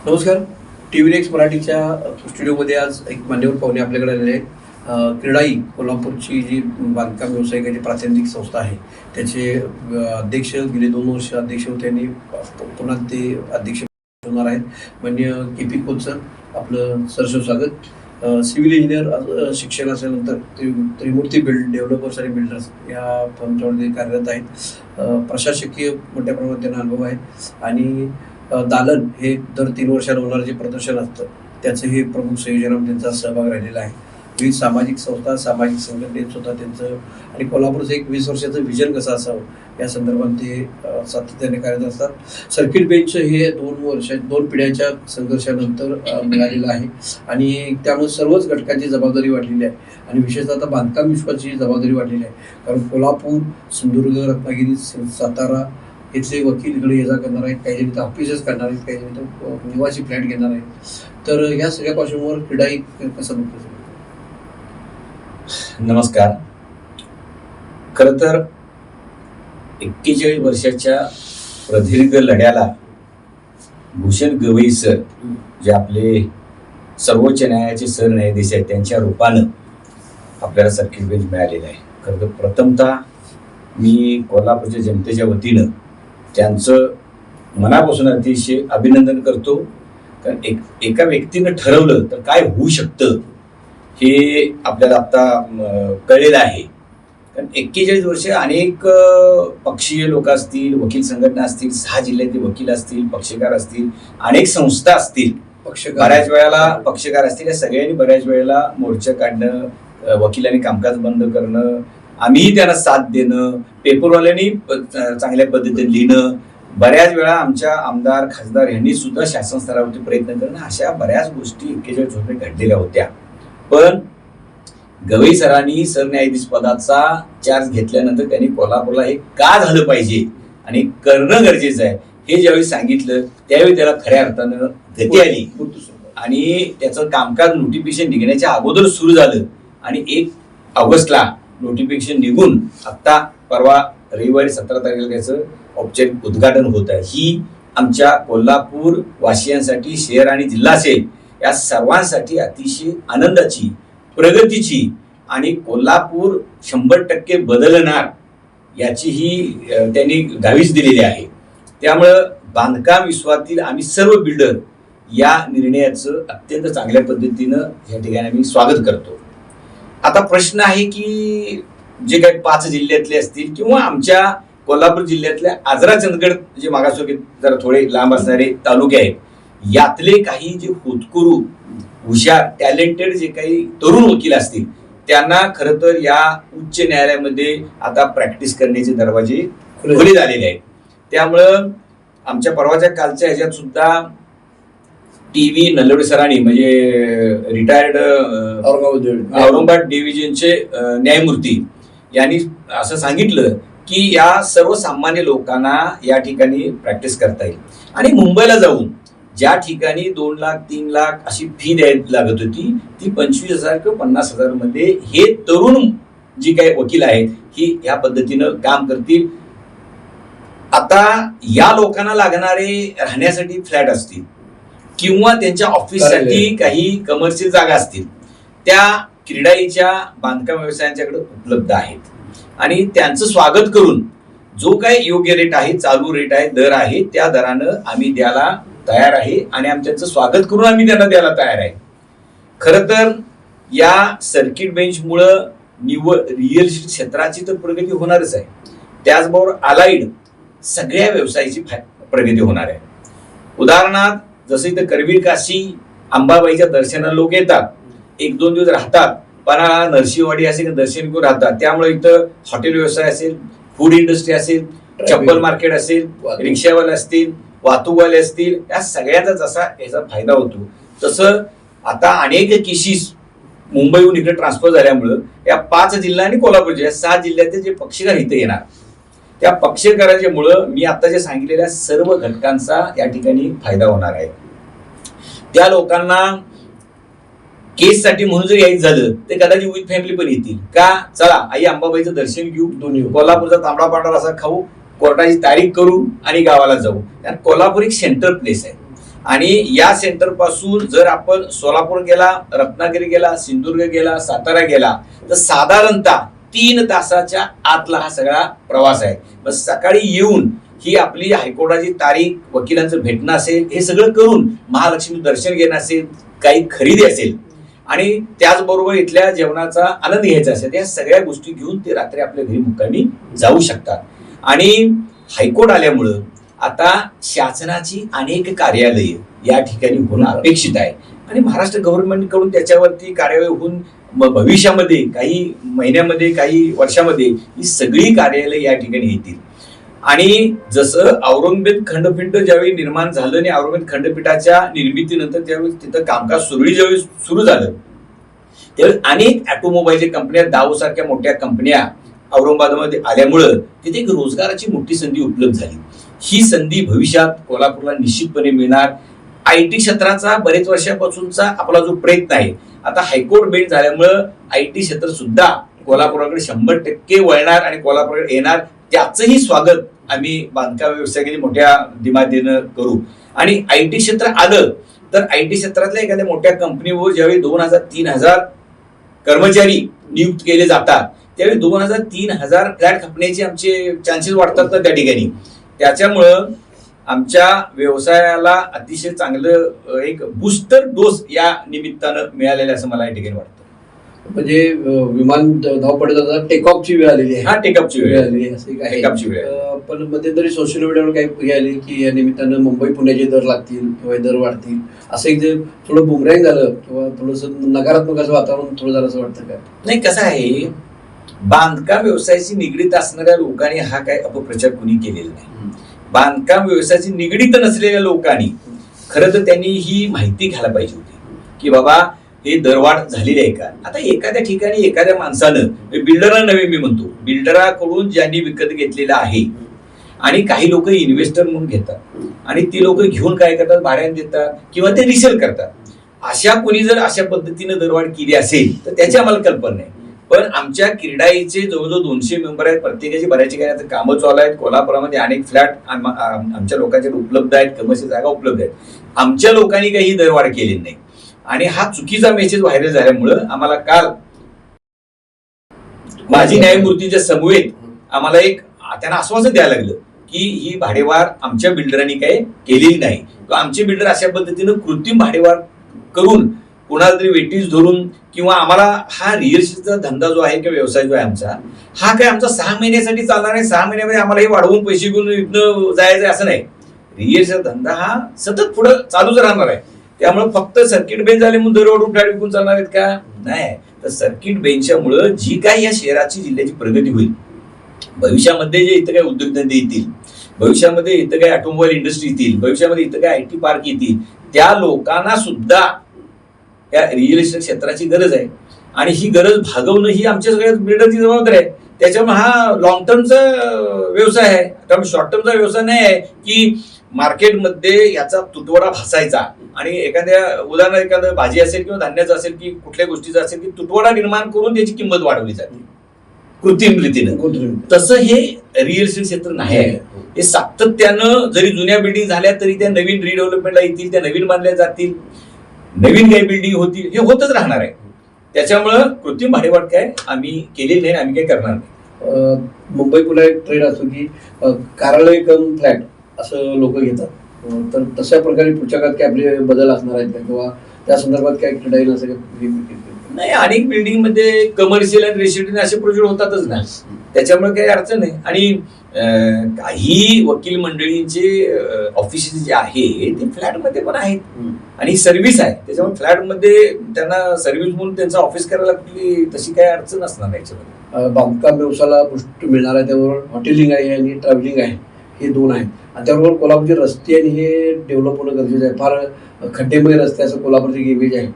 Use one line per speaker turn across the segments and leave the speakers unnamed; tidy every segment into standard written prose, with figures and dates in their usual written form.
नमस्कार. TV next मराठीच्या स्टुडिओमध्ये आज एक मान्यवर पाहुणे आपल्याकडे आलेले आहेत. क्रीडाई कोल्हापूरची जी बांधकाम व्यावसायिकाची प्रातिनिधिक संस्था आहे त्याचे अध्यक्ष गेले 2 वर्ष अध्यक्ष होते आणि पुन्हा ते अध्यक्ष होणार आहेत. माननीय KP खोत सर, आपलं सरसो स्वागत. सिव्हिल इंजिनियर शिक्षण असल्यानंतर त्रिमूर्ती डेव्हलपर्स आणि बिल्डर्स या फर्मच्यामध्ये कार्यरत आहेत. प्रशासकीय मोठ्या प्रमाणात त्यांना अनुभव आहे आणि दालन हे दर 3 वर्षांना होणारं जे प्रदर्शन असतं त्याचं हे प्रमुख संयोजनात त्यांचा सहभाग राहिलेला आहे. विविध सामाजिक संस्था, सामाजिक संघटनेत सुद्धा त्यांचं आणि कोल्हापूरचं एक 20 वर्षाचं विजन कसं असावं या संदर्भात ते सातत्याने कार्यरत असतात. सर्किट बेंच हे 2 पिढ्यांच्या संघर्षानंतर मिळालेलं आहे आणि त्यामुळे सर्वच घटकांची जबाबदारी वाढलेली आहे आणि विशेषतः आता बांधकाम विश्वाची जबाबदारी वाढलेली आहे. कारण कोल्हापूर, सिंधुदुर्ग, रत्नागिरी, सातारा इथले वकील इकडे ये जा करणार आहेत, काही जण इथं ऑफिसेस करणार आहेत, काही जण इथं निवासी फ्लॅट घेणार आहेत. तर या सगळ्या पार्श्वभूमीवर क्रीडाई कसं बघतो?
नमस्कार. खरं तर 41 वर्षाच्या प्रदीर्घ लढ्याला भूषण गवई सर, जे आपले सर्वोच्च न्यायालयाचे सरन्यायाधीश आहेत, त्यांच्या रूपानं आपल्याला सर्किट बेंच मिळालेला आहे. खरं तर प्रथमतः मी कोल्हापूरच्या जनतेच्या वतीनं त्यांचं मनापासून अतिशय अभिनंदन करतो. कारण एका व्यक्तीनं ठरवलं तर काय होऊ शकतं हे आपल्याला आता कळलेलं आहे. कारण 41 वर्ष अनेक पक्षीय लोक असतील, वकील संघटना असतील, 6 जिल्ह्यातील वकील असतील, पक्षकार असतील, अनेक संस्था असतील, बऱ्याच वेळेला पक्षकार असतील, या सगळ्यांनी बऱ्याच वेळेला मोर्चा काढणं, वकिलांनी कामकाज बंद करणं, आम्हीही त्यांना साथ देणं, पेपरवाल्यांनी चांगल्या पद्धतीने लिहिणं, बऱ्याच वेळा आमच्या आमदार खासदार यांनी सुद्धा शासन स्तरावरती प्रयत्न करणं, अशा बऱ्याच गोष्टी 41 वर्षांनी घडलेल्या होत्या. पण गवई सरांनी सरन्यायाधीश पदाचा चार्ज घेतल्यानंतर त्यांनी कोल्हापूरला हे का झालं पाहिजे आणि करणं गरजेचं आहे हे ज्यावेळी सांगितलं त्यावेळी त्याला खऱ्या अर्थानं गती आली आणि त्याचं कामकाज नोटिफिकेशन निघण्याच्या अगोदर सुरू झालं आणि 1 ऑगस्टला नोटिफिकेशन निघून आता परवा रविवारी 17 तारखेला त्याचं औपचारिक उद्घाटन होत आहे. ही आमच्या कोल्हापूर वासियांसाठी, शहर आणि जिल्हा असेल या सर्वांसाठी अतिशय आनंदाची, प्रगतीची आणि कोल्हापूर 100% बदलणार याची ही त्यांनी गावीच दिलेली आहे. त्यामुळं बांधकाम विश्वातील आम्ही सर्व बिल्डर या निर्णयाचं अत्यंत चांगल्या पद्धतीनं या ठिकाणी आम्ही स्वागत करतो. आता प्रश्न आहे की जे काही 5 जिल्ह्यातले असतील किंवा आमच्या कोल्हापूर जिल्ह्यातल्या आजरा, चंदगड जे मागासवर्गीय जरा थोडे लांब असणारे तालुके आहेत, यातले काही जे होतकरू, हुशार, टॅलेंटेड जे काही तरुण वकील असतील त्यांना खरं तर या उच्च न्यायालयामध्ये आता प्रॅक्टिस करण्याचे दरवाजे खुले झालेले आहेत. त्यामुळं आमच्या परवाच्या कालच्या ह्याच्यात सुद्धा TV नलवडे सरांनी, म्हणजे रिटायर्ड औरंगाबाद डिव्हिजनचे न्यायमूर्ती, यांनी असं सांगितलं की या सर्वसामान्य लोकांना या ठिकाणी प्रॅक्टिस करता येईल आणि मुंबईला जाऊन ज्या ठिकाणी 2 लाख 3 लाख अशी फी द्यायला लागत होती ती 25,000 किंवा 50,000 मध्ये हे तरुण जी काही वकील आहेत ही या पद्धतीनं काम करतील. आता या लोकांना लागणारे राहण्यासाठी फ्लॅट असतील किंवा त्यांच्या ऑफिससाठी काही कमर्शियल जागा असतील, त्या क्रीडाईच्या बांधकाम व्यवसायांच्याकडे उपलब्ध आहेत आणि त्यांचं स्वागत करून जो काही योग्य रेट आहे, चालू रेट आहे, दर आहे, त्या दरानं आम्ही द्यायला तयार आहे आणि त्यांचं स्वागत करून आम्ही त्यांना द्यायला तयार आहे. खरं तर या सर्किट बेंचमुळं निव्वळ रिअल इस्टेट क्षेत्राची तर प्रगती होणारच आहे, त्याचबरोबर अलाइड सगळ्या व्यवसायाची प्रगती होणार आहे. उदाहरणार्थ जसं इथं करवीर काशी अंबाबाईच्या दर्शनाला लोक येतात, 1-2 दिवस राहतात, पन्हाळा, नरसिंहवाडी असेल दर्शन करून राहतात. त्यामुळे इथं हॉटेल व्यवसाय असेल, फूड इंडस्ट्री असेल, चप्पल मार्केट असेल, रिक्षावाले असतील, वाहतूकवाले असतील, या सगळ्याचा जसा याचा फायदा होतो तसं आता अनेक केसेस मुंबईहून इकडे ट्रान्सफर झाल्यामुळं या 5 जिल्हा आणि कोल्हापूरच्या 6 जिल्ह्यातील जे पक्षकार इथे येणार, त्या पक्षकाराच्या मुळे मी आता जे सांगितलेल्या सर्व घटकांचा या ठिकाणी फायदा होणार आहे. त्या लोकांना केससाठी म्हणून जर यायचं झालं ते कदाचित विथ फॅमिली पण येतील. का, चला आई अंबाबाईचं दर्शन घेऊ, कोल्हापूरचा तांबडा पांढरा रस्सा खाऊ, कोर्टाची तारीख करू आणि गावाला जाऊ. कारण कोल्हापूर एक सेंट्रल प्लेस आहे. आणि या सेंटर पासून जर आपण सोलापूर गेला, रत्नागिरी गेला, सिंधुदुर्ग गेला, सातारा गेला तर साधारणतः 3 तासाच्या आतला हा सगळा प्रवास आहे. मग सकाळी येऊन ही आपली हायकोर्टाची तारीख, वकिलांचं भेटणं असेल, हे सगळं करून महालक्ष्मी दर्शन घेणं असेल, काही खरेदी असेल आणि त्याचबरोबर इथल्या जेवणाचा आनंद घ्यायचा असेल, या सगळ्या गोष्टी घेऊन ते रात्री आपल्या घरी मुक्कामी जाऊ शकतात. आणि हायकोर्ट आल्यामुळं आता शासनाची अनेक कार्यालये या ठिकाणी होणं अपेक्षित आहे आणि महाराष्ट्र गव्हर्नमेंटकडून त्याच्यावरती कार्यवाही होऊन भविष्यामध्ये काही महिन्यामध्ये, काही वर्षामध्ये ही सगळी कार्यालय या ठिकाणी येतील. आणि जसं औरंगाबाद खंडपीठ ज्यावेळी निर्माण झालं आणि औरंगाबाद खंडपीठाच्या निर्मितीनंतर ज्यावेळी तिथं कामकाज सुरळीत ज्यावेळी सुरू झालं त्यावेळी अनेक ऑटोमोबाईलच्या कंपन्या, दाऊ सारख्या मोठ्या कंपन्या औरंगाबादमध्ये आल्यामुळं तिथे एक रोजगाराची मोठी संधी उपलब्ध झाली. ही संधी भविष्यात कोल्हापूरला निश्चितपणे मिळणार. IT क्षेत्राचा बरेच वर्षापासूनचा आपला जो प्रयत्न आहे, आता हायकोर्ट बेंच झाल्यामुळं IT क्षेत्र सुद्धा कोल्हापुराकडे 100% वळणार आणि कोल्हापूरकडे येणार. त्याचंही स्वागत आम्ही बांधकाम व्यवसायाकडे मोठ्या दिमागीनं करू. आणि IT क्षेत्र आलं तर IT क्षेत्रातल्या एखाद्या मोठ्या कंपनीवर ज्यावेळी 2000-3000 कर्मचारी नियुक्त केले जातात त्यावेळी 2000-3000 फ्लॅट खपण्याचे आमचे चान्सेस वाढतात ना त्या ठिकाणी. त्याच्यामुळं आमच्या व्यवसायाला अतिशय चांगलं एक बूस्टर डोस या निमित्तानं मिळालेलं असं मला या ठिकाणी वाटतं.
म्हणजे विमान धावपडत जाता टेक ऑफची वेळ आलेली आहे.
हा, टेक ऑफची वेळ
आलेली आहे, असं काही
टेक ऑफची वेळ.
पण मध्यंतरी सोशल मीडियावर काही हे आले की या निमित्तानं मुंबई पुण्याचे दर लागतील किंवा दर वाढतील, असं एक जे थोडं बुमरँग झालं किंवा थोडंसं नकारात्मक असं वातावरण थोडं झालं असं वाटतं का?
नाही, कसं आहे, बांधकाम व्यवसायाशी निगडीत असणाऱ्या लोकांनी हा काय अपप्रचार कुणी केलेला नाही. बांधकाम व्यवसायाशी निगडीत नसलेल्या लोकांनी खरं तर त्यांनी ही माहिती घ्यायला पाहिजे होती की बाबा हे दरवाढ झालेली आहे का. आता एखाद्या ठिकाणी एखाद्या माणसानं, बिल्डरला नव्हे मी म्हणतो, बिल्डराकडून ज्यांनी विकत घेतलेलं आहे आणि काही लोक इन्व्हेस्टर म्हणून घेतात आणि ती लोक घेऊन काय करतात, भाड्याने देतात किंवा ते रिसेल करतात. अशा कोणी जर अशा पद्धतीनं दरवाढ केली असेल तर त्याची आम्हाला कल्पना नाही. पण आमच्या क्रीडाईचे जवळजवळ 200 मेंबर आहेत, प्रत्येकाची बऱ्याचशी काही कामं चालू आहेत. कोल्हापुरामध्ये अनेक फ्लॅट आमच्या लोकांच्याकडे उपलब्ध आहेत, कमर्शियल जागा उपलब्ध आहेत. आमच्या लोकांनी काही दरवाढ केली नाही आणि हा चुकीचा मेसेज व्हायरल झाल्यामुळं आम्हाला काल माजी न्यायमूर्तींच्या समवेत आम्हाला एक त्यांना आश्वासन द्यायला लागलं की ही भाडेवाढ आमच्या बिल्डरांनी काही केलेली नाही. आमचे बिल्डर अशा पद्धतीनं कृत्रिम भाडेवाढ करून कोणाला तरी वेटीस धरून किंवा आम्हाला हा रिअल इस्टेटचा धंदा जो आहे किंवा व्यवसाय जो आहे आमचा, हा काय आमचा 6 महिन्यासाठी चालणार नाही, 6 महिन्यामध्ये आम्हाला हे वाढवून पैसे घेऊन इथनं जायचं असं नाही. रिअल इस्टेटचा धंदा हा सतत पुढे चालूच राहणार आहे. त्यामुळे फक्त सर्किट बेंच झाले म्हणून दरवाढून फ्लॅट विकून चालणार आहेत का? नाही. तर सर्किट बेंचमुळे जी काही या शहराची, जिल्ह्याची प्रगती होईल, भविष्यामध्ये जे इथं काही उद्योगधंदे येतील, भविष्यामध्ये इथं काही ऑटोमोबाईल इंडस्ट्री येतील, भविष्यामध्ये इथं काही IT पार्क येतील, त्या लोकांना सुद्धा या रिअल इस्टेट क्षेत्राची गरज आहे आणि ही गरज भागवणं ही आमच्या सगळ्या बिल्डरची जबाबदारी आहे. त्याच्यामुळे हा लॉंग टर्मचा व्यवसाय आहे, त्यामुळे शॉर्ट टर्मचा व्यवसाय नाही आहे की मार्केटमध्ये याचा तुटवडा भासायचा आणि उदाहरणार्थ एखादं भाजी असेल किंवा धान्याचं असेल की कुठल्या गोष्टीचा असेल की तुटवडा निर्माण करून त्याची किंमत वाढवली जाते कृत्रिम रीतीनं. तसं हे रिअल इस्टेट क्षेत्र नाही आहे. हे सातत्यानं जरी जुन्या बिल्डिंग झाल्या तरी त्या नवीन रिडेव्हलपमेंटला येतील, त्या नवीन बांधल्या जातील, नवीन काही बिल्डिंग होतील, हे होतच राहणार आहे. त्याच्यामुळं कृत्रिम भाडेवाढ काय आम्ही केलेली नाही, आम्ही काही करणार नाही.
मुंबई पुन्हा एक ट्रेंड असतो की कार्यालय कम फ्लॅट असं लोक घेतात, तर तशा प्रकारे पुढच्या काळात काय आपले बदल असणार आहेत का किंवा त्या संदर्भात काय क्रीडाईल असं काय?
नाही, अनेक बिल्डिंग मध्ये कमर्शियल आणि रेसिडेन्शियल असे प्रोजेक्ट होतातच ना, त्याच्यामुळे काही अडचण नाही. आणि काही वकील मंडळींचे ऑफिसेस जे आहे ते फ्लॅटमध्ये पण आहेत आणि सर्व्हिस आहे, त्याच्यामुळे फ्लॅटमध्ये त्यांना सर्व्हिस म्हणून त्यांचं ऑफिस करायला कुठली तशी काही अडचण असणार नाही याच्यामध्ये.
बांधकाम व्यवसायाला पुष्ट मिळणार आहे, त्याबरोबर हॉटेलिंग आहे आणि ट्रॅव्हलिंग आहे, हे दोन आहेत. आणि त्याबरोबर कोल्हापूरचे रस्ते आणि हे डेव्हलप होणं गरजेचं आहे. फार खड्डेमय रस्ते असं कोल्हापूरची इमेज आहे,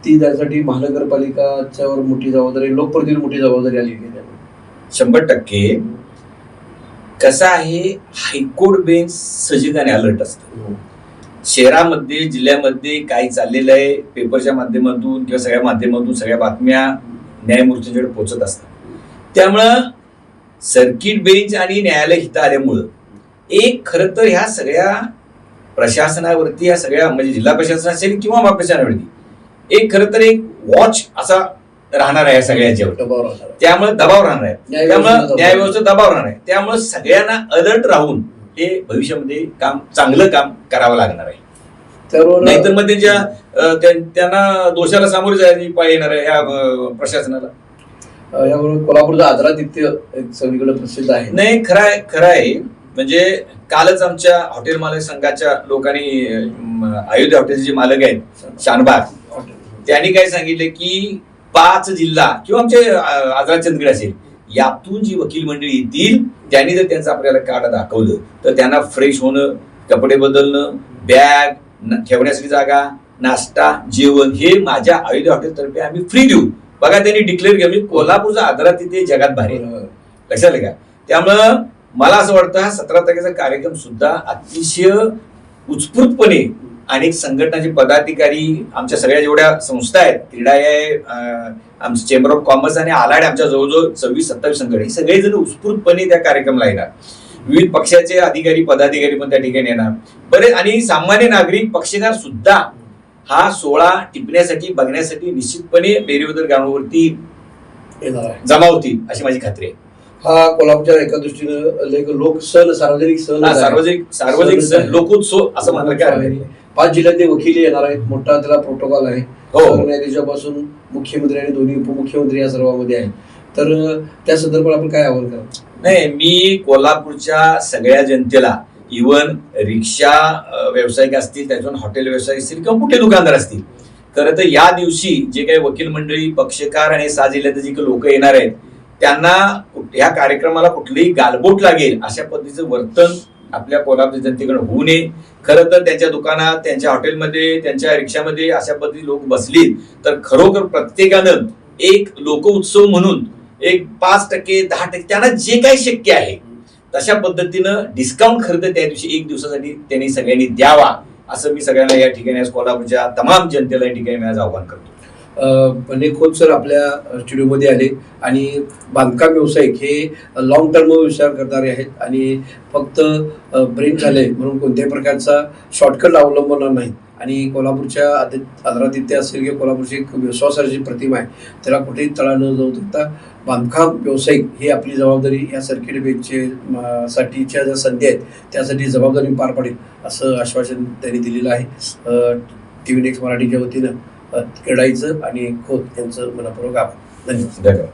ती त्यासाठी महानगरपालिकाच्यावर मोठी जबाबदारी, लोकप्रतिनिधी मोठी जबाबदारी आली आहे.
100% कसं आहे, हायकोर्ट बेंच सजगाने अलर्ट असतं. शहरामध्ये, जिल्ह्यामध्ये काय चाललेलं आहे पेपरच्या माध्यमातून किंवा सगळ्या माध्यमातून सगळ्या बातम्या न्यायमूर्तींकडे पोहोचत असतात. त्यामुळं सर्किट बेंच आणि न्यायालय हिथं आल्यामुळं एक खरं तर ह्या सगळ्या प्रशासनावरती या सगळ्या म्हणजे जिल्हा प्रशासन असेल किंवा महाप्रशासनावरती एक खरं तर एक वॉच असा राहणार आहे सगळ्यांच्यावर.
दबाव राहणार.
त्यामुळे दबाव राहणार आहे, त्यामुळे
न्यायव्यवस्थेचा
न्यायव्यवस्थेत दबाव राहणार आहे. त्यामुळे सगळ्यांना अलर्ट राहून हे भविष्यामध्ये चांगलं काम करावं लागणार आहे. नाहीतर मग त्यांना दोषाला सामोरे जायची पाळी येणार आहे या प्रशासनाला.
याबरोबर कोल्हापूरचा आदरातिथ्य एक सगळीकडे प्रसिद्ध आहे.
नाही, खरं आहे. म्हणजे कालच आमच्या हॉटेल मालक संघाच्या लोकांनी अयोध्या हॉटेलचे जे मालक आहेत शानबाग, त्यांनी काय सांगितले की 5 जिल्हा किंवा आमचे आजरा चंदगड असेल यातून जी वकील मंडळी येतील त्यांनी जर त्यांचं आपल्याला कार्ड दाखवलं तर त्यांना फ्रेश होणं, कपडे बदलणं, बॅग ठेवण्यासाठी जागा, नाश्ता, जेवण हे माझ्या अयोध्या हॉटेल तर्फे आम्ही फ्री देऊ. बघा त्यांनी डिक्लेअर केलं कोल्हापूरचा आदरातिथ्य जगात भारी. लक्षात आलं का? त्यामुळं मला असं वाटतं हा 17 तारखेचा कार्यक्रम सुद्धा अतिशय उत्स्फूर्तपणे अनेक संघटनाचे पदाधिकारी, आमच्या सगळ्या जेवढ्या संस्था आहेत, क्रीडा आहे, आमचं चेंबर ऑफ कॉमर्स आणि आलाड, आमच्या जवळजवळ 26-27 संघटना, हे सगळेजण उत्स्फूर्तपणे त्या कार्यक्रमाला येणार. विविध पक्षाचे अधिकारी पदाधिकारी पण त्या ठिकाणी येणार बरेच, आणि सामान्य नागरिक पक्षकार सुद्धा हा सोहळा टिपण्यासाठी बघण्यासाठी निश्चितपणे बेरीबद्दल ग्राउंडवरती जमा होतील अशी माझी खात्री आहे.
हा कोल्हापूरच्या एका दृष्टीनं लोक सण, सार्वजनिक
सण, लोकोत्सव असं म्हणाल काय.
5 जिल्ह्यातले वकील येणार आहेत. मोठा त्याला प्रोटोकॉल आहे. न्यायाधीशापासून मुख्यमंत्री आणि दोन्ही उपमुख्यमंत्री या सर्वांमध्ये आहे. तर त्या संदर्भात आपण काय आवाहन करा?
नाही, मी कोल्हापूरच्या सगळ्या जनतेला, इव्हन रिक्षा व्यावसायिक असतील, त्याच्यातून हॉटेल व्यावसायिक असतील किंवा कुठले दुकानदार असतील, खरं तर या दिवशी जे काही वकील मंडळी, पक्षकार आणि 6 जिल्ह्यात जे काही लोक येणार आहेत त्यांना या कार्यक्रमाला कुठलीही गालबोट लागेल अशा पद्धतीचं वर्तन आपल्या कोल्हापूर जनतेकडे होऊ नये. खरं तर त्यांच्या दुकानात, त्यांच्या हॉटेलमध्ये, त्यांच्या रिक्षामध्ये अशा पद्धती लोक बसली तर खरोखर प्रत्येकानं एक लोकोत्सव म्हणून एक 5%, 10% त्यांना जे काही शक्य आहे तशा पद्धतीनं डिस्काउंट खरं तर त्या दिवशी 1 दिवसासाठी त्यांनी सगळ्यांनी द्यावा असं मी सगळ्यांना या ठिकाणी आज कोल्हापूरच्या तमाम जनतेला या ठिकाणी मी आज आवाहन करतो.
खोत सर आपल्या स्टुडिओमध्ये आले आणि बांधकाम व्यावसायिक हे लॉंग टर्म विचार करणारे आहेत आणि फक्त ब्रेक झाले म्हणून कोणत्याही प्रकारचा शॉर्टकट अवलंबणार नाहीत. आणि कोल्हापूरच्या आदरातिथ्य असेल किंवा कोल्हापूरची एक विश्वासार्हाची प्रतिमा आहे त्याला कुठेही तळा न जाऊ देता बांधकाम व्यावसायिक ही आपली जबाबदारी या सर्किट बेंचचे साठीच्या ज्या संधी आहेत त्यासाठी जबाबदारी पार पाडेल असं आश्वासन त्यांनी दिलेलं आहे. TV नेक्स्ट मराठीच्या वतीनं क्रीडाईचं आणि खोत यांचं मनपूर्वक आभार. धन्यवाद.